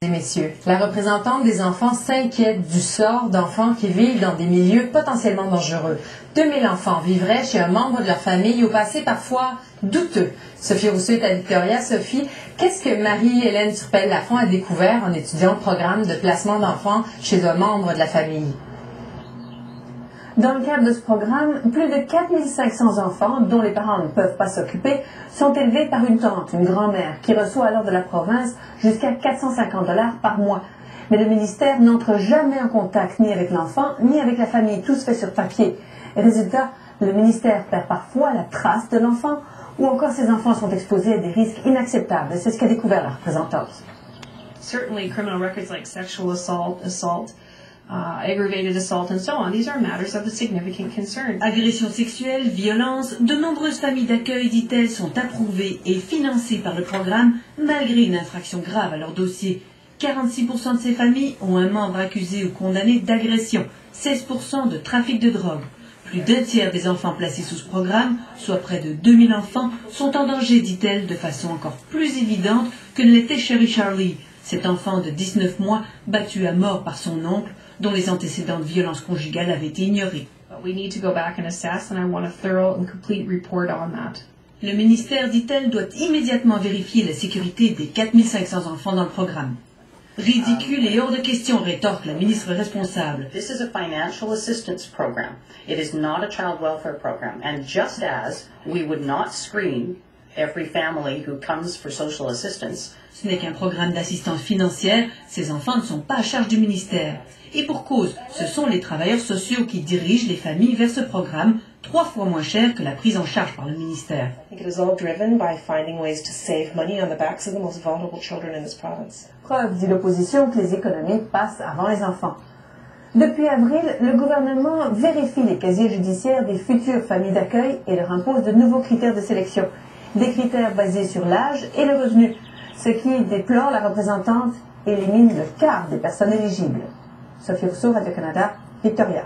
Messieurs, la représentante des enfants s'inquiète du sort d'enfants qui vivent dans des milieux potentiellement dangereux. 2000 enfants vivraient chez un membre de leur famille au passé parfois douteux. Sophie Rousseau est à Victoria. Sophie, qu'est-ce que Marie-Hélène Turpel-Lafont a découvert en étudiant le programme de placement d'enfants chez un membre de la famille? Dans le cadre de ce programme, plus de 4500 enfants, dont les parents ne peuvent pas s'occuper, sont élevés par une tante, une grand-mère, qui reçoit alors de la province jusqu'à 450 $ par mois. Mais le ministère n'entre jamais en contact ni avec l'enfant, ni avec la famille. Tout se fait sur papier. Et résultat, le ministère perd parfois la trace de l'enfant, ou encore ces enfants sont exposés à des risques inacceptables. C'est ce qu'a découvert la représentante. Certainly criminal records like sexual assault, aggravated assault and so on. These are matters of significant concern. Agressions sexuelles, violences, de nombreuses familles d'accueil, dit-elle, sont approuvées et financées par le programme malgré une infraction grave à leur dossier. 46% de ces familles ont un membre accusé ou condamné d'agression, 16% de trafic de drogue. Plus d'un tiers des enfants placés sous ce programme, soit près de 2000 enfants, sont en danger, dit-elle, de façon encore plus évidente que ne l'était Sherry Charlie, cet enfant de 19 mois battu à mort par son oncle, dont les antécédents de violences conjugales avaient été ignorés. We need to go back and assess, and I want a thorough and complete report on that. Le ministère, dit-elle, doit immédiatement vérifier la sécurité des 4500 enfants dans le programme. Ridicule et hors de question, rétorque la ministre responsable. This is a financial assistance program. It is not a child welfare program. And just as we would not screen every family who comes for social assistance, ce n'est qu'un programme d'assistance financière, ces enfants ne sont pas à charge du ministère. Et pour cause, ce sont les travailleurs sociaux qui dirigent les familles vers ce programme, 3 fois moins cher que la prise en charge par le ministère. Preuve, dit l'opposition, que les économies passent avant les enfants. Depuis avril, le gouvernement vérifie les casiers judiciaires des futures familles d'accueil et leur impose de nouveaux critères de sélection. Des critères basés sur l'âge et le revenu, ce qui, déplore la représentante, élimine le quart des personnes éligibles. Sophie Rousseau, Radio-Canada, Victoria.